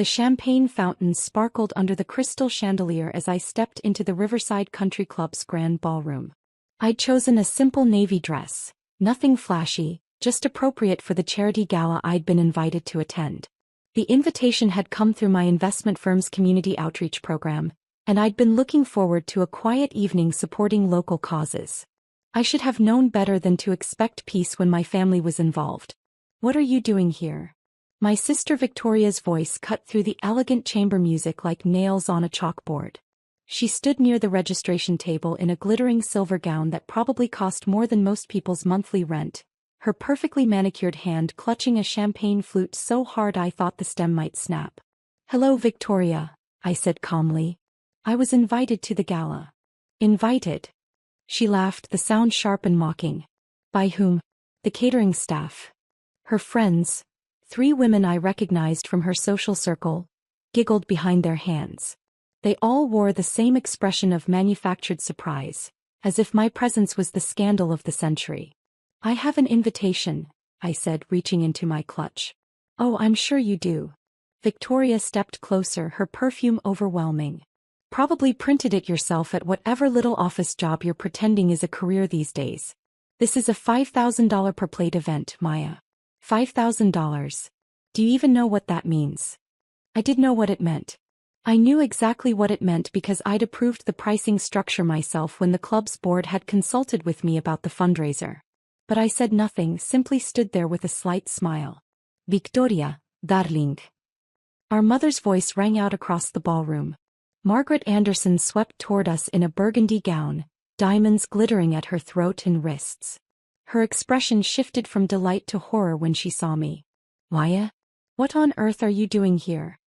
The champagne fountain sparkled under the crystal chandelier as I stepped into the Riverside Country Club's grand ballroom. I'd chosen a simple navy dress, nothing flashy, just appropriate for the charity gala I'd been invited to attend. The invitation had come through my investment firm's community outreach program, and I'd been looking forward to a quiet evening supporting local causes. I should have known better than to expect peace when my family was involved. "What are you doing here?" My sister Victoria's voice cut through the elegant chamber music like nails on a chalkboard. She stood near the registration table in a glittering silver gown that probably cost more than most people's monthly rent, her perfectly manicured hand clutching a champagne flute so hard I thought the stem might snap. "Hello, Victoria," I said calmly. "I was invited to the gala." "Invited?" She laughed, the sound sharp and mocking. "By whom?" "The catering staff." Her friends, 3 women I recognized from her social circle, giggled behind their hands. They all wore the same expression of manufactured surprise, as if my presence was the scandal of the century. "I have an invitation," I said, reaching into my clutch. "Oh, I'm sure you do." Victoria stepped closer, her perfume overwhelming. "Probably printed it yourself at whatever little office job you're pretending is a career these days. This is a $5,000 per plate event, Maya." $5,000. Do you even know what that means? I did know what it meant. I knew exactly what it meant because I'd approved the pricing structure myself when the club's board had consulted with me about the fundraiser. But I said nothing, simply stood there with a slight smile. "Victoria, darling." Our mother's voice rang out across the ballroom. Margaret Anderson swept toward us in a burgundy gown, diamonds glittering at her throat and wrists. Her expression shifted from delight to horror when she saw me. "Maya? What on earth are you doing here?"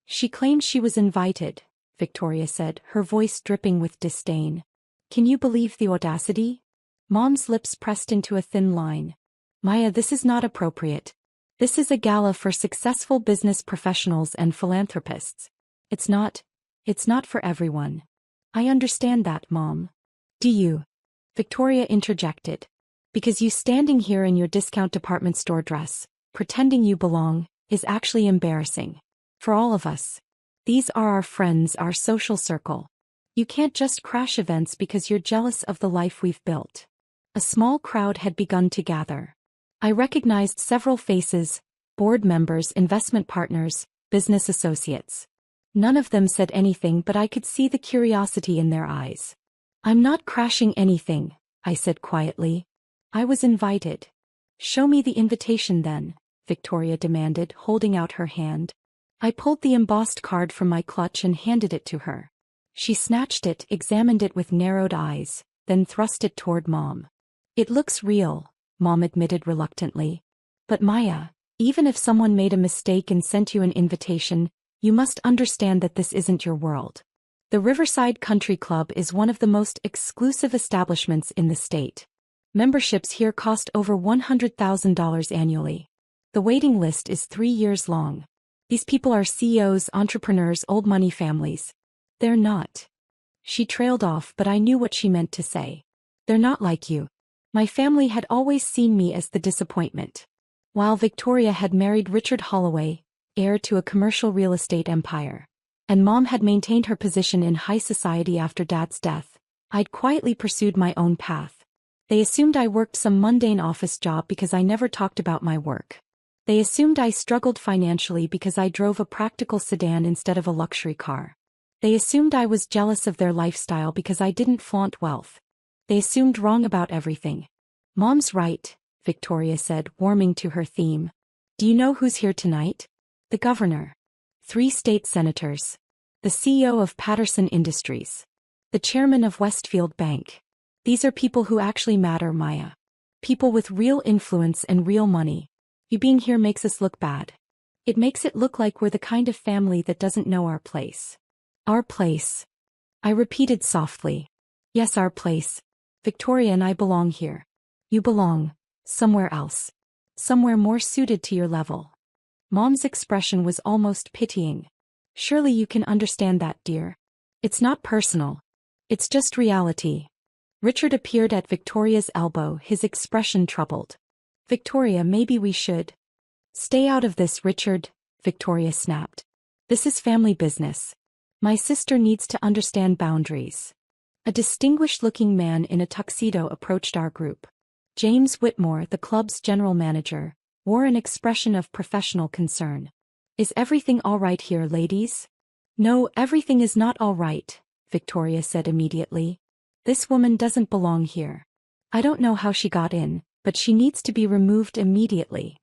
"She claimed she was invited," Victoria said, her voice dripping with disdain. "Can you believe the audacity?" Mom's lips pressed into a thin line. "Maya, this is not appropriate. This is a gala for successful business professionals and philanthropists. It's not for everyone." "I understand that, Mom." "Do you?" Victoria interjected. "Because you standing here in your discount department store dress, pretending you belong, is actually embarrassing. For all of us. These are our friends, our social circle. You can't just crash events because you're jealous of the life we've built." A small crowd had begun to gather. I recognized several faces, board members, investment partners, business associates. None of them said anything, but I could see the curiosity in their eyes. "I'm not crashing anything," I said quietly. "I was invited." "Show me the invitation then," Victoria demanded, holding out her hand. I pulled the embossed card from my clutch and handed it to her. She snatched it, examined it with narrowed eyes, then thrust it toward Mom. "It looks real," Mom admitted reluctantly. "But Maya, even if someone made a mistake and sent you an invitation, you must understand that this isn't your world. The Riverside Country Club is one of the most exclusive establishments in the state. Memberships here cost over $100,000 annually. The waiting list is 3 years long. These people are CEOs, entrepreneurs, old money families. They're not." She trailed off, but I knew what she meant to say. "They're not like you." My family had always seen me as the disappointment. While Victoria had married Richard Holloway, heir to a commercial real estate empire, and Mom had maintained her position in high society after Dad's death, I'd quietly pursued my own path. They assumed I worked some mundane office job because I never talked about my work. They assumed I struggled financially because I drove a practical sedan instead of a luxury car. They assumed I was jealous of their lifestyle because I didn't flaunt wealth. They assumed wrong about everything. "Mom's right," Victoria said, warming to her theme. "Do you know who's here tonight? The governor. 3 state senators. The CEO of Patterson Industries. The chairman of Westfield Bank. These are people who actually matter, Maya. People with real influence and real money. You being here makes us look bad. It makes it look like we're the kind of family that doesn't know our place." "Our place," I repeated softly. "Yes, our place. Victoria and I belong here. You belong somewhere else. Somewhere more suited to your level." Mom's expression was almost pitying. "Surely you can understand that, dear. It's not personal. It's just reality." Richard appeared at Victoria's elbow, his expression troubled. "Victoria, maybe we should." "Stay out of this, Richard," Victoria snapped. This is family business. My sister needs to understand boundaries. A distinguished-looking man in a tuxedo approached our group. James Whitmore, the club's general manager, wore an expression of professional concern. Is everything all right here, ladies? No, everything is not all right, Victoria said immediately. This woman doesn't belong here. I don't know how she got in, but she needs to be removed immediately.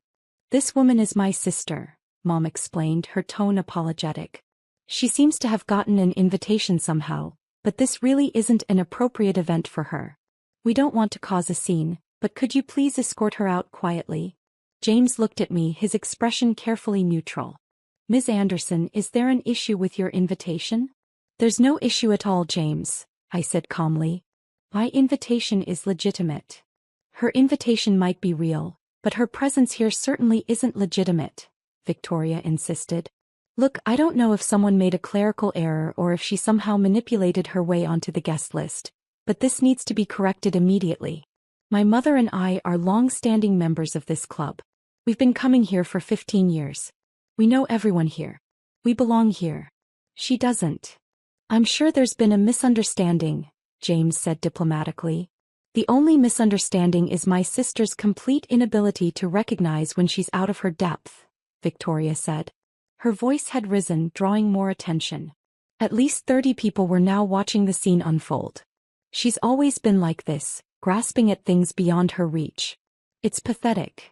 This woman is my sister, Mom explained, her tone apologetic. She seems to have gotten an invitation somehow, but this really isn't an appropriate event for her. We don't want to cause a scene, but could you please escort her out quietly? James looked at me, his expression carefully neutral. Ms. Anderson, is there an issue with your invitation? There's no issue at all, James, I said calmly. My invitation is legitimate. Her invitation might be real, but her presence here certainly isn't legitimate, Victoria insisted. Look, I don't know if someone made a clerical error or if she somehow manipulated her way onto the guest list, but this needs to be corrected immediately. My mother and I are long-standing members of this club. We've been coming here for 15 years. We know everyone here. We belong here. She doesn't. I'm sure there's been a misunderstanding, James said diplomatically. The only misunderstanding is my sister's complete inability to recognize when she's out of her depth, Victoria said. Her voice had risen, drawing more attention. At least 30 people were now watching the scene unfold. She's always been like this, grasping at things beyond her reach. It's pathetic.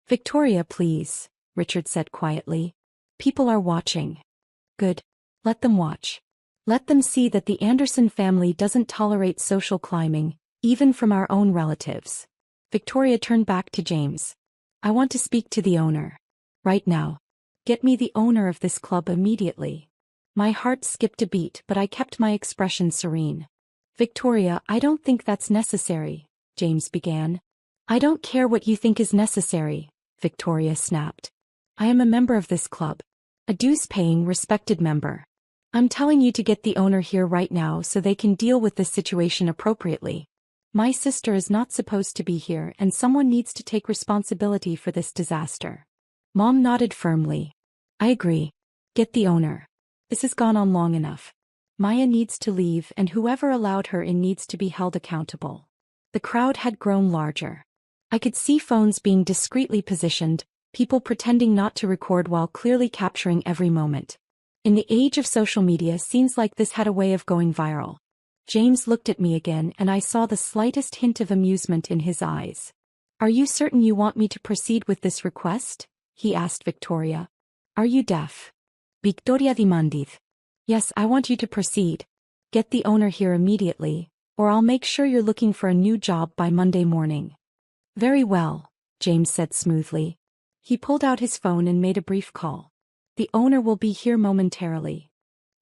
Victoria, please, Richard said quietly. People are watching. Good. Let them watch. Let them see that the Anderson family doesn't tolerate social climbing, even from our own relatives. Victoria turned back to James. I want to speak to the owner. Right now. Get me the owner of this club immediately. My heart skipped a beat, but I kept my expression serene. Victoria, I don't think that's necessary, James began. I don't care what you think is necessary, Victoria snapped. I am a member of this club. A dues-paying, respected member. I'm telling you to get the owner here right now so they can deal with this situation appropriately. My sister is not supposed to be here and someone needs to take responsibility for this disaster. Mom nodded firmly. I agree. Get the owner. This has gone on long enough. Maya needs to leave and whoever allowed her in needs to be held accountable. The crowd had grown larger. I could see phones being discreetly positioned, people pretending not to record while clearly capturing every moment. In the age of social media, scenes like this had a way of going viral. James looked at me again and I saw the slightest hint of amusement in his eyes. Are you certain you want me to proceed with this request? He asked Victoria. Are you deaf? Victoria demanded. Yes, I want you to proceed. Get the owner here immediately, or I'll make sure you're looking for a new job by Monday morning. Very well, James said smoothly. He pulled out his phone and made a brief call. The owner will be here momentarily.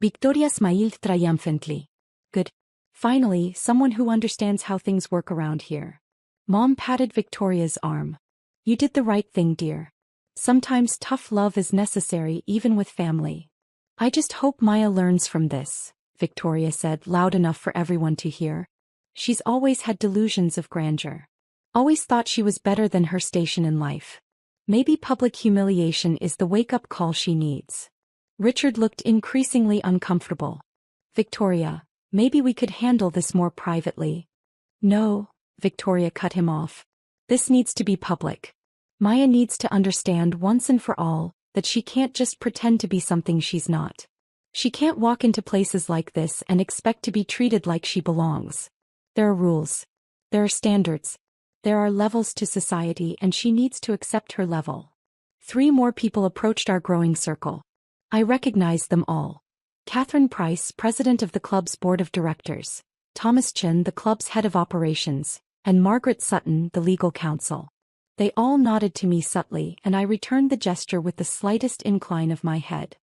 Victoria smiled triumphantly. Good. Finally, someone who understands how things work around here. Mom patted Victoria's arm. You did the right thing, dear. Sometimes tough love is necessary even with family. I just hope Maya learns from this, Victoria said, loud enough for everyone to hear. She's always had delusions of grandeur. Always thought she was better than her station in life. Maybe public humiliation is the wake-up call she needs. Richard looked increasingly uncomfortable. Victoria, maybe we could handle this more privately. No, Victoria cut him off. This needs to be public. Maya needs to understand once and for all that she can't just pretend to be something she's not. She can't walk into places like this and expect to be treated like she belongs. There are rules. There are standards. There are levels to society and she needs to accept her level. 3 more people approached our growing circle. I recognized them all. Catherine Price, president of the club's board of directors, Thomas Chin, the club's head of operations, and Margaret Sutton, the legal counsel. They all nodded to me subtly and I returned the gesture with the slightest incline of my head.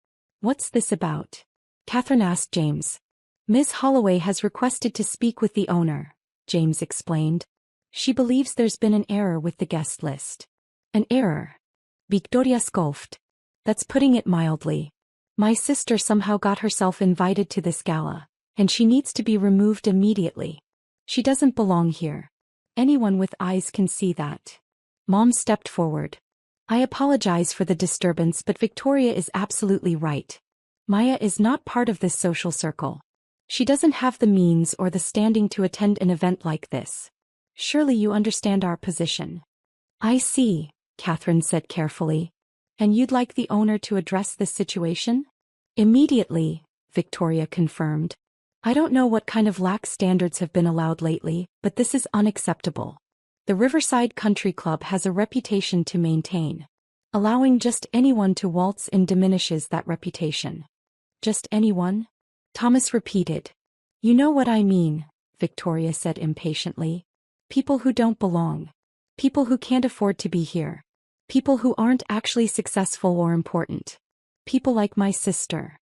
What's this about? Catherine asked James. Ms. Holloway has requested to speak with the owner, James explained. She believes there's been an error with the guest list. An error? Victoria scoffed. That's putting it mildly. My sister somehow got herself invited to this gala, and she needs to be removed immediately. She doesn't belong here. Anyone with eyes can see that. Mom stepped forward. I apologize for the disturbance, but Victoria is absolutely right. Maya is not part of this social circle. She doesn't have the means or the standing to attend an event like this. Surely you understand our position. I see, Catherine said carefully. And you'd like the owner to address this situation? Immediately, Victoria confirmed. I don't know what kind of lax standards have been allowed lately, but this is unacceptable. The Riverside Country Club has a reputation to maintain. Allowing just anyone to waltz in diminishes that reputation. Just anyone? Thomas repeated. You know what I mean, Victoria said impatiently. People who don't belong. People who can't afford to be here. People who aren't actually successful or important. People like my sister.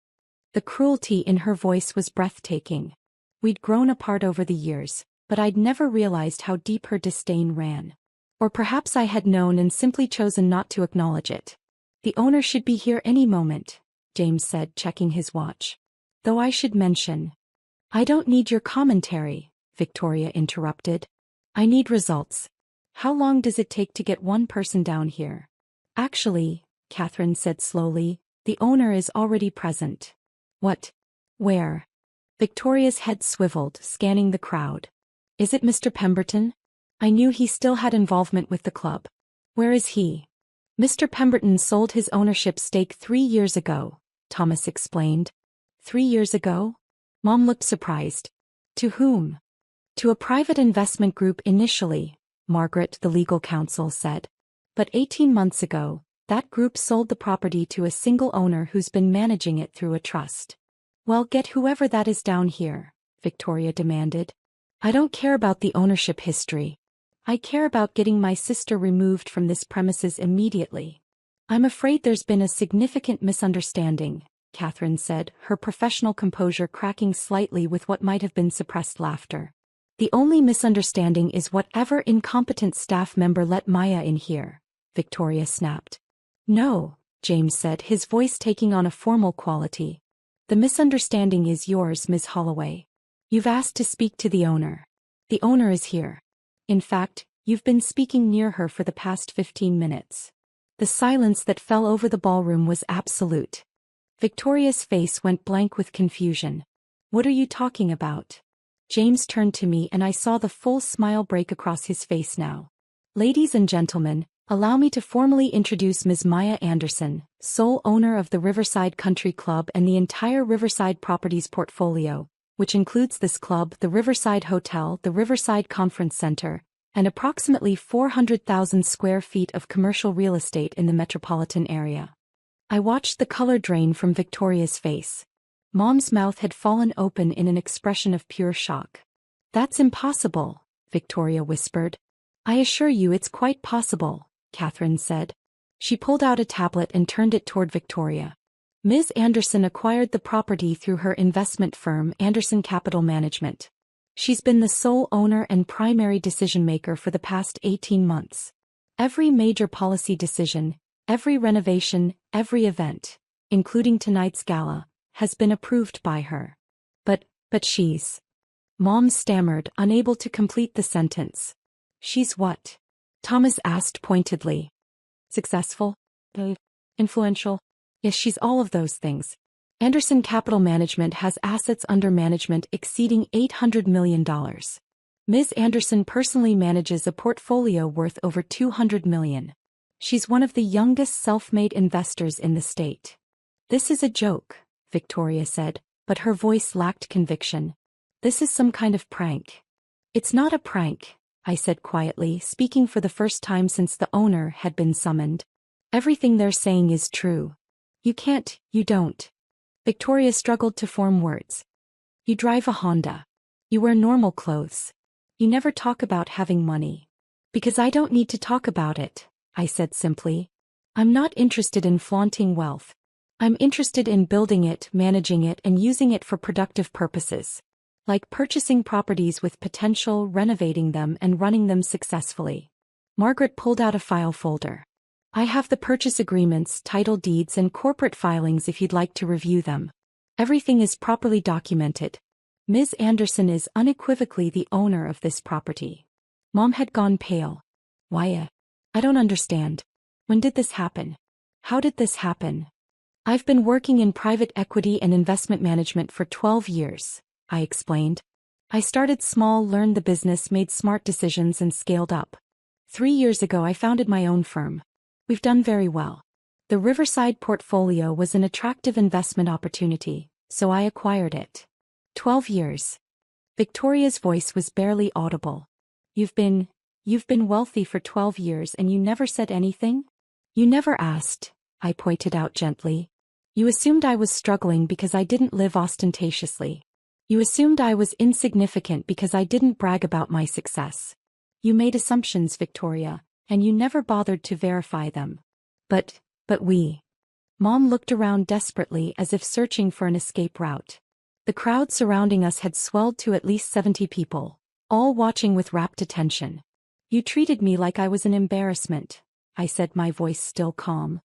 The cruelty in her voice was breathtaking. We'd grown apart over the years, but I'd never realized how deep her disdain ran. Or perhaps I had known and simply chosen not to acknowledge it. The owner should be here any moment, James said, checking his watch. Though I should mention. I don't need your commentary, Victoria interrupted. I need results. How long does it take to get one person down here? Actually, Catherine said slowly, the owner is already present. What? Where? Victoria's head swiveled, scanning the crowd. Is it Mr. Pemberton? I knew he still had involvement with the club. Where is he? Mr. Pemberton sold his ownership stake 3 years ago, Thomas explained. 3 years ago? Mom looked surprised. To whom? To a private investment group initially, Margaret, the legal counsel, said. But 18 months ago, that group sold the property to a single owner who's been managing it through a trust. Well, get whoever that is down here, Victoria demanded. I don't care about the ownership history. I care about getting my sister removed from this premises immediately. I'm afraid there's been a significant misunderstanding, Catherine said, her professional composure cracking slightly with what might have been suppressed laughter. The only misunderstanding is whatever incompetent staff member let Maya in here, Victoria snapped. No, James said, his voice taking on a formal quality. The misunderstanding is yours, Ms. Holloway. You've asked to speak to the owner. The owner is here. In fact, you've been speaking near her for the past 15 minutes. The silence that fell over the ballroom was absolute. Victoria's face went blank with confusion. What are you talking about? James turned to me and I saw the full smile break across his face now. Ladies and gentlemen, allow me to formally introduce Ms. Maya Anderson, sole owner of the Riverside Country Club and the entire Riverside Properties portfolio, which includes this club, the Riverside Hotel, the Riverside Conference Center, and approximately 400,000 square feet of commercial real estate in the metropolitan area. I watched the color drain from Victoria's face. Mom's mouth had fallen open in an expression of pure shock. That's impossible, Victoria whispered. I assure you it's quite possible, Catherine said. She pulled out a tablet and turned it toward Victoria. Ms. Anderson acquired the property through her investment firm, Anderson Capital Management. She's been the sole owner and primary decision-maker for the past 18 months. Every major policy decision, every renovation, every event, including tonight's gala, has been approved by her. But she's... Mom stammered, unable to complete the sentence. She's what? Thomas asked pointedly. Successful? Influential? Yes, she's all of those things. Anderson Capital Management has assets under management exceeding $800 million. Ms. Anderson personally manages a portfolio worth over $200 million. She's one of the youngest self-made investors in the state. This is a joke, Victoria said, but her voice lacked conviction. This is some kind of prank. It's not a prank, I said quietly, speaking for the first time since the owner had been summoned. Everything they're saying is true. You don't. Victoria struggled to form words. You drive a Honda. You wear normal clothes. You never talk about having money. Because I don't need to talk about it, I said simply. I'm not interested in flaunting wealth. I'm interested in building it, managing it, and using it for productive purposes. Like purchasing properties with potential, renovating them, and running them successfully. Margaret pulled out a file folder. I have the purchase agreements, title deeds, and corporate filings if you'd like to review them. Everything is properly documented. Ms. Anderson is unequivocally the owner of this property. Mom had gone pale. Why? I don't understand. When did this happen? How did this happen? I've been working in private equity and investment management for 12 years, I explained. I started small, learned the business, made smart decisions and scaled up. 3 years ago I founded my own firm. We've done very well. The Riverside portfolio was an attractive investment opportunity, so I acquired it. 12 years. Victoria's voice was barely audible. You've been wealthy for 12 years and you never said anything? You never asked, I pointed out gently. You assumed I was struggling because I didn't live ostentatiously. You assumed I was insignificant because I didn't brag about my success. You made assumptions, Victoria, and you never bothered to verify them. But we. Mom looked around desperately as if searching for an escape route. The crowd surrounding us had swelled to at least 70 people, all watching with rapt attention. You treated me like I was an embarrassment, I said, my voice still calm.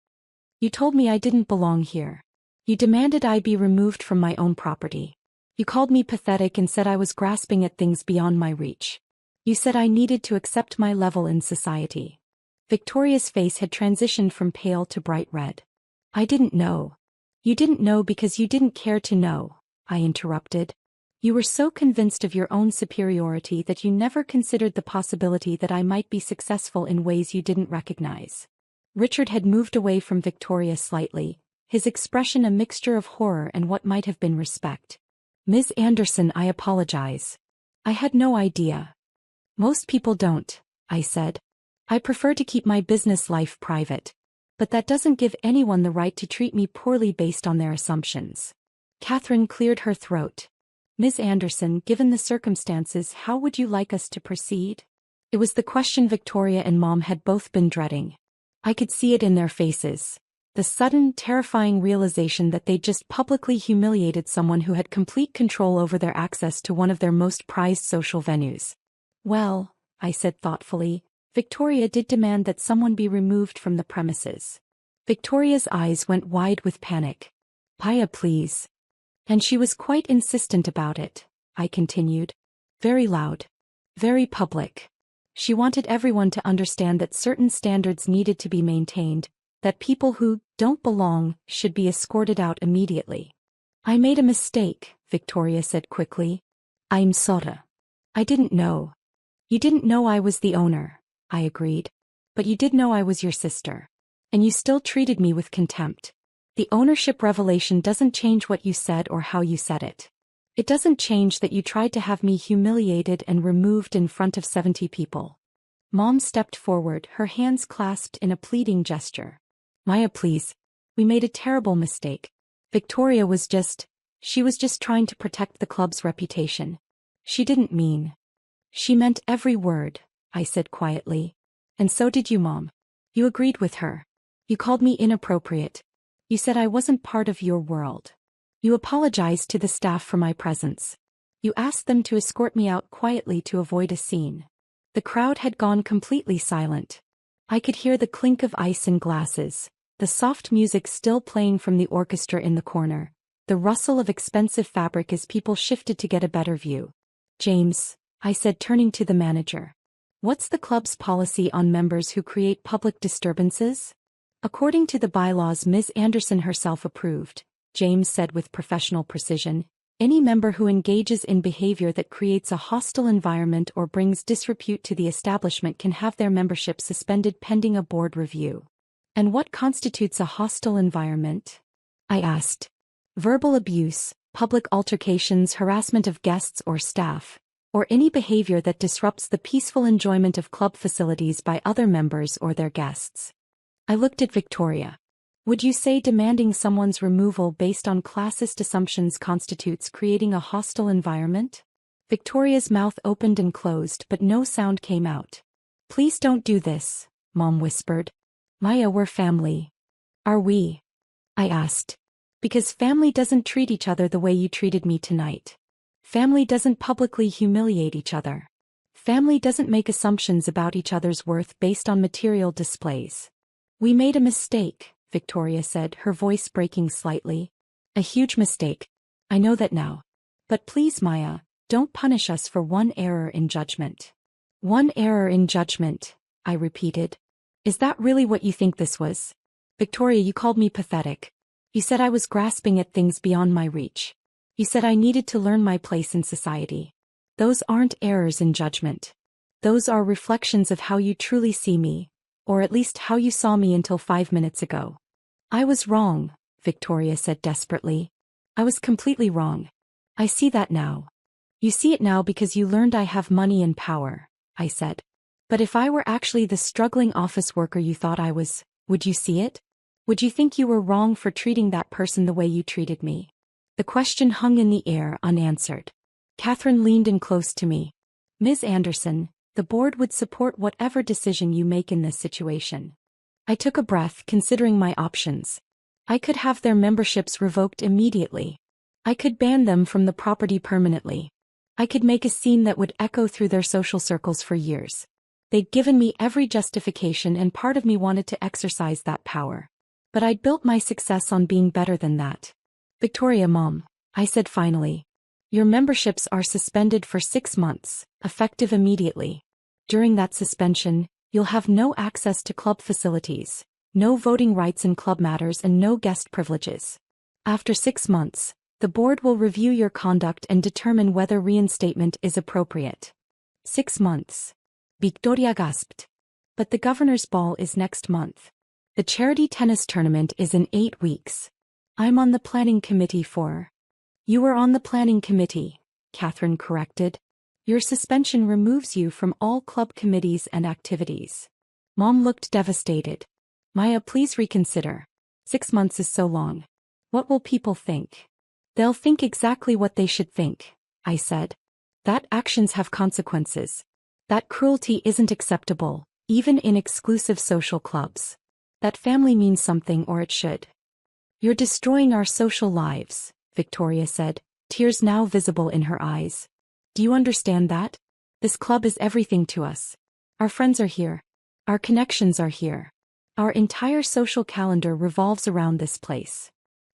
You told me I didn't belong here. You demanded I be removed from my own property. You called me pathetic and said I was grasping at things beyond my reach. You said I needed to accept my level in society. Victoria's face had transitioned from pale to bright red. I didn't know. You didn't know because you didn't care to know, I interrupted. You were so convinced of your own superiority that you never considered the possibility that I might be successful in ways you didn't recognize. Richard had moved away from Victoria slightly, his expression a mixture of horror and what might have been respect. Ms. Anderson, I apologize. I had no idea. Most people don't, I said. I prefer to keep my business life private. But that doesn't give anyone the right to treat me poorly based on their assumptions. Catherine cleared her throat. Ms. Anderson, given the circumstances, how would you like us to proceed? It was the question Victoria and Mom had both been dreading. I could see it in their faces. The sudden, terrifying realization that they'd just publicly humiliated someone who had complete control over their access to one of their most prized social venues. Well, I said thoughtfully, Victoria did demand that someone be removed from the premises. Victoria's eyes went wide with panic. Paya, please. And she was quite insistent about it, I continued. Very loud. Very public. She wanted everyone to understand that certain standards needed to be maintained, that people who don't belong should be escorted out immediately. I made a mistake, Victoria said quickly. I'm sorry. I didn't know. You didn't know I was the owner, I agreed. But you did know I was your sister. And you still treated me with contempt. The ownership revelation doesn't change what you said or how you said it. It doesn't change that you tried to have me humiliated and removed in front of 70 people. Mom stepped forward, her hands clasped in a pleading gesture. Maya, please. We made a terrible mistake. Victoria was just trying to protect the club's reputation. She didn't mean. She meant every word, I said quietly. And so did you, Mom. You agreed with her. You called me inappropriate. You said I wasn't part of your world. You apologized to the staff for my presence. You asked them to escort me out quietly to avoid a scene. The crowd had gone completely silent. I could hear the clink of ice in glasses, the soft music still playing from the orchestra in the corner, the rustle of expensive fabric as people shifted to get a better view. James, I said, turning to the manager. What's the club's policy on members who create public disturbances? According to the bylaws Ms. Anderson herself approved, James said with professional precision, any member who engages in behavior that creates a hostile environment or brings disrepute to the establishment can have their membership suspended pending a board review. And what constitutes a hostile environment? I asked. Verbal abuse, public altercations, harassment of guests or staff, or any behavior that disrupts the peaceful enjoyment of club facilities by other members or their guests. I looked at Victoria. Would you say demanding someone's removal based on classist assumptions constitutes creating a hostile environment? Victoria's mouth opened and closed, but no sound came out. Please don't do this, Mom whispered. Maya, we're family. Are we? I asked. Because family doesn't treat each other the way you treated me tonight. Family doesn't publicly humiliate each other. Family doesn't make assumptions about each other's worth based on material displays. We made a mistake, Victoria said, her voice breaking slightly. A huge mistake. I know that now. But please, Maya, don't punish us for one error in judgment. One error in judgment, I repeated. Is that really what you think this was? Victoria, you called me pathetic. You said I was grasping at things beyond my reach. You said I needed to learn my place in society. Those aren't errors in judgment. Those are reflections of how you truly see me, or at least how you saw me until 5 minutes ago. I was wrong, Victoria said desperately. I was completely wrong. I see that now. You see it now because you learned I have money and power, I said. But if I were actually the struggling office worker you thought I was, would you see it? Would you think you were wrong for treating that person the way you treated me? The question hung in the air unanswered. Catherine leaned in close to me. Ms. Anderson, the board would support whatever decision you make in this situation. I took a breath, considering my options. I could have their memberships revoked immediately. I could ban them from the property permanently. I could make a scene that would echo through their social circles for years. They'd given me every justification and part of me wanted to exercise that power. But I'd built my success on being better than that. Victoria, Mom, I said finally. Your memberships are suspended for 6 months, effective immediately. During that suspension, you'll have no access to club facilities, no voting rights in club matters and no guest privileges. After 6 months, the board will review your conduct and determine whether reinstatement is appropriate. 6 months. Victoria gasped. But the governor's ball is next month. The charity tennis tournament is in 8 weeks. I'm on the planning committee for... You were on the planning committee, Catherine corrected. Your suspension removes you from all club committees and activities. Mom looked devastated. Maya, please reconsider. 6 months is so long. What will people think? They'll think exactly what they should think, I said. That actions have consequences. That cruelty isn't acceptable, even in exclusive social clubs. That family means something, or it should. You're destroying our social lives, Victoria said, tears now visible in her eyes. Do you understand that? This club is everything to us. Our friends are here. Our connections are here. Our entire social calendar revolves around this place.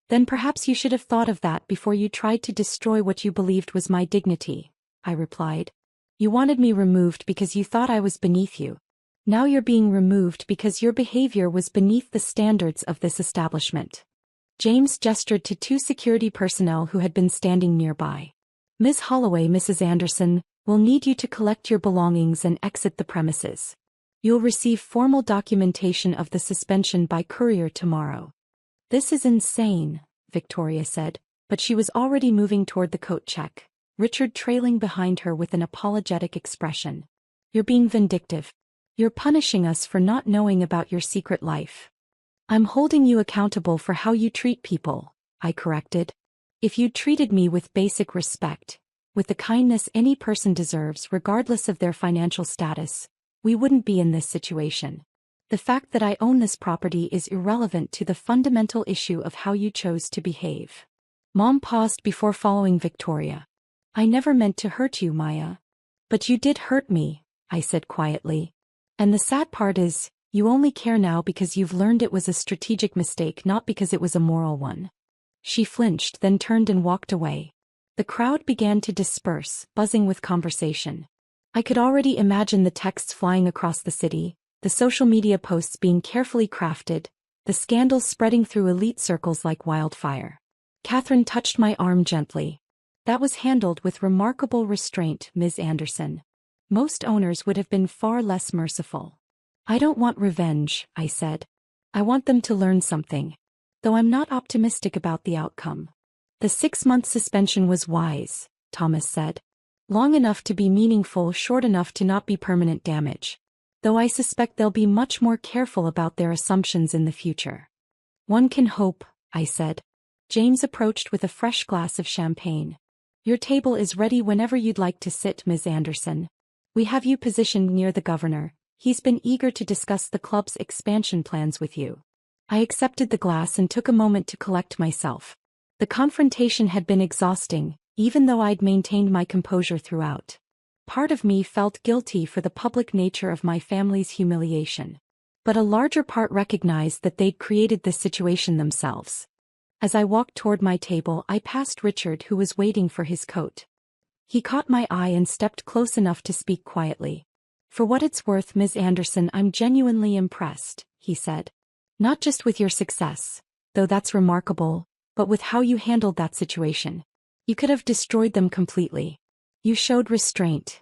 Then perhaps you should have thought of that before you tried to destroy what you believed was my dignity, I replied. You wanted me removed because you thought I was beneath you. Now you're being removed because your behavior was beneath the standards of this establishment. James gestured to 2 security personnel who had been standing nearby. Ms. Holloway, Mrs. Anderson, will need you to collect your belongings and exit the premises. You'll receive formal documentation of the suspension by courier tomorrow. This is insane, Victoria said, but she was already moving toward the coat check, Richard trailing behind her with an apologetic expression. You're being vindictive. You're punishing us for not knowing about your secret life. I'm holding you accountable for how you treat people, I corrected. If you treated me with basic respect, with the kindness any person deserves regardless of their financial status, we wouldn't be in this situation. The fact that I own this property is irrelevant to the fundamental issue of how you chose to behave. Mom paused before following Victoria. I never meant to hurt you, Maya. But you did hurt me, I said quietly. And the sad part is, you only care now because you've learned it was a strategic mistake, not because it was a moral one. She flinched, then turned and walked away. The crowd began to disperse, buzzing with conversation. I could already imagine the texts flying across the city, the social media posts being carefully crafted, the scandals spreading through elite circles like wildfire. Catherine touched my arm gently. That was handled with remarkable restraint, Ms. Anderson. Most owners would have been far less merciful. I don't want revenge, I said. I want them to learn something. Though I'm not optimistic about the outcome. The 6-month suspension was wise, Thomas said. Long enough to be meaningful, short enough to not be permanent damage. Though I suspect they'll be much more careful about their assumptions in the future. One can hope, I said. James approached with a fresh glass of champagne. Your table is ready whenever you'd like to sit, Ms. Anderson. We have you positioned near the governor. He's been eager to discuss the club's expansion plans with you. I accepted the glass and took a moment to collect myself. The confrontation had been exhausting, even though I'd maintained my composure throughout. Part of me felt guilty for the public nature of my family's humiliation. But a larger part recognized that they'd created this situation themselves. As I walked toward my table, I passed Richard, who was waiting for his coat. He caught my eye and stepped close enough to speak quietly. For what it's worth, Ms. Anderson, I'm genuinely impressed, he said. Not just with your success, though that's remarkable, but with how you handled that situation. You could have destroyed them completely. You showed restraint.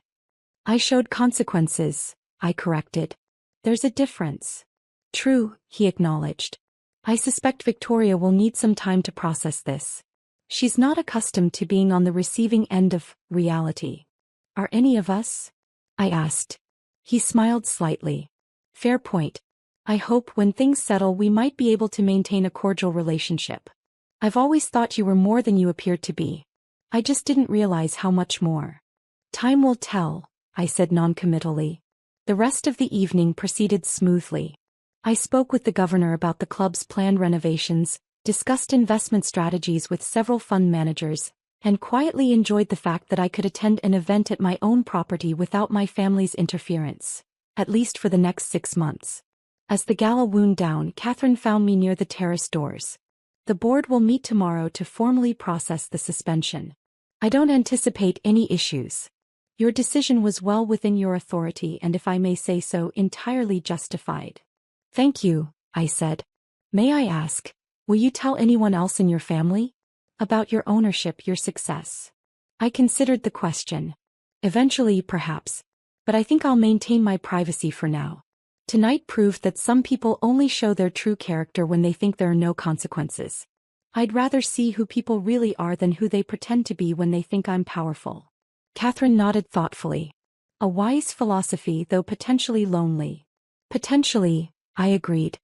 I showed consequences, I corrected. There's a difference. True, he acknowledged. I suspect Victoria will need some time to process this. She's not accustomed to being on the receiving end of reality. Are any of us? I asked. He smiled slightly. Fair point. I hope when things settle we might be able to maintain a cordial relationship. I've always thought you were more than you appeared to be. I just didn't realize how much more. Time will tell, I said noncommittally. The rest of the evening proceeded smoothly. I spoke with the governor about the club's planned renovations, discussed investment strategies with several fund managers, and quietly enjoyed the fact that I could attend an event at my own property without my family's interference, at least for the next 6 months. As the gala wound down, Catherine found me near the terrace doors. The board will meet tomorrow to formally process the suspension. I don't anticipate any issues. Your decision was well within your authority and, if I may say so, entirely justified. Thank you, I said. May I ask, will you tell anyone else in your family? About your ownership, your success? I considered the question. Eventually, perhaps. But I think I'll maintain my privacy for now. Tonight proved that some people only show their true character when they think there are no consequences. I'd rather see who people really are than who they pretend to be when they think I'm powerful. Catherine nodded thoughtfully. A wise philosophy, though potentially lonely. Potentially, I agreed.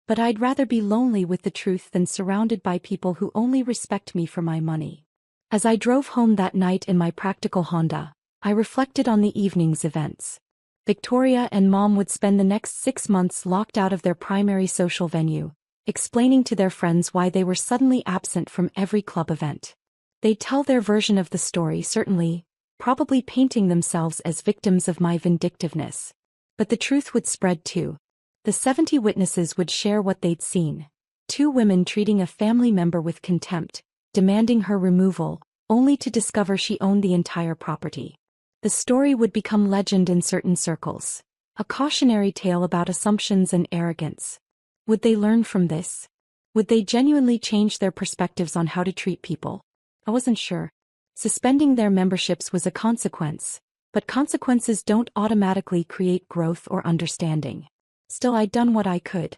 But I'd rather be lonely with the truth than surrounded by people who only respect me for my money. As I drove home that night in my practical Honda, I reflected on the evening's events. Victoria and Mom would spend the next 6 months locked out of their primary social venue, explaining to their friends why they were suddenly absent from every club event. They'd tell their version of the story, certainly, probably painting themselves as victims of my vindictiveness. But the truth would spread too. The 70 witnesses would share what they'd seen. 2 women treating a family member with contempt, demanding her removal, only to discover she owned the entire property. The story would become legend in certain circles. A cautionary tale about assumptions and arrogance. Would they learn from this? Would they genuinely change their perspectives on how to treat people? I wasn't sure. Suspending their memberships was a consequence, but consequences don't automatically create growth or understanding. Still, I'd done what I could.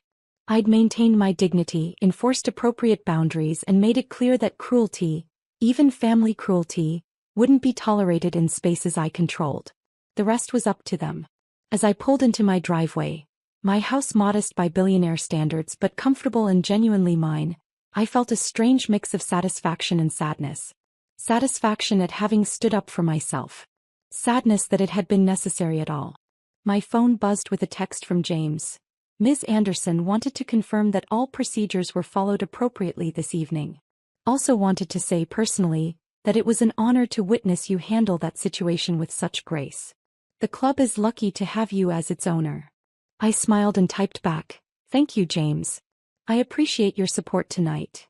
I'd maintained my dignity, enforced appropriate boundaries, and made it clear that cruelty, even family cruelty, wouldn't be tolerated in spaces I controlled. The rest was up to them. As I pulled into my driveway, my house modest by billionaire standards but comfortable and genuinely mine, I felt a strange mix of satisfaction and sadness. Satisfaction at having stood up for myself. Sadness that it had been necessary at all. My phone buzzed with a text from James. Ms. Anderson wanted to confirm that all procedures were followed appropriately this evening. Also wanted to say personally that it was an honor to witness you handle that situation with such grace. The club is lucky to have you as its owner. I smiled and typed back, "Thank you, James. I appreciate your support tonight."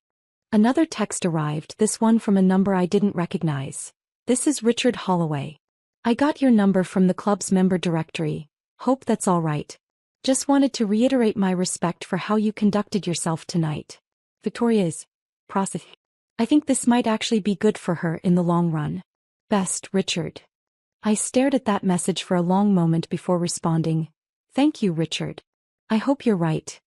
Another text arrived, this one from a number I didn't recognize. "This is Richard Holloway. I got your number from the club's member directory. Hope that's all right. Just wanted to reiterate my respect for how you conducted yourself tonight. Victoria's process. I think this might actually be good for her in the long run. Best, Richard." I stared at that message for a long moment before responding. "Thank you, Richard. I hope you're right."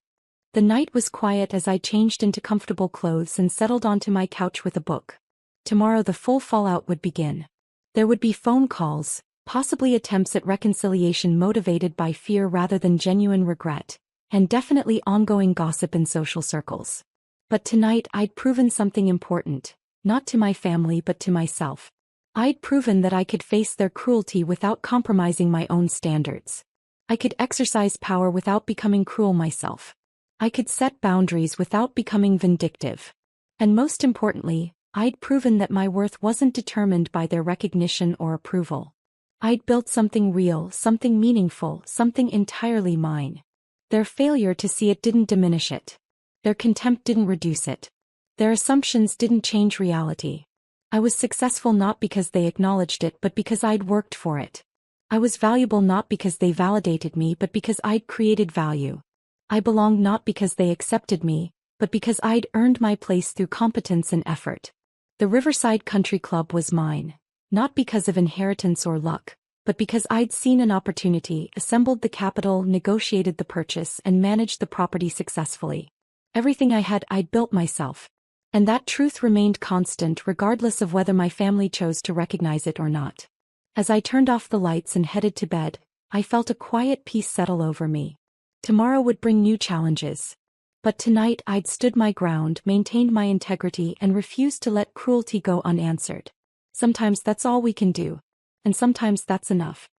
The night was quiet as I changed into comfortable clothes and settled onto my couch with a book. Tomorrow the full fallout would begin. There would be phone calls, possibly attempts at reconciliation motivated by fear rather than genuine regret, and definitely ongoing gossip in social circles. But tonight I'd proven something important, not to my family but to myself. I'd proven that I could face their cruelty without compromising my own standards. I could exercise power without becoming cruel myself. I could set boundaries without becoming vindictive. And most importantly, I'd proven that my worth wasn't determined by their recognition or approval. I'd built something real, something meaningful, something entirely mine. Their failure to see it didn't diminish it. Their contempt didn't reduce it. Their assumptions didn't change reality. I was successful not because they acknowledged it but because I'd worked for it. I was valuable not because they validated me but because I'd created value. I belonged not because they accepted me, but because I'd earned my place through competence and effort. The Riverside Country Club was mine, not because of inheritance or luck, but because I'd seen an opportunity, assembled the capital, negotiated the purchase, and managed the property successfully. Everything I had, I'd built myself. And that truth remained constant regardless of whether my family chose to recognize it or not. As I turned off the lights and headed to bed, I felt a quiet peace settle over me. Tomorrow would bring new challenges. But tonight I'd stood my ground, maintained my integrity, and refused to let cruelty go unanswered. Sometimes that's all we can do. And sometimes that's enough.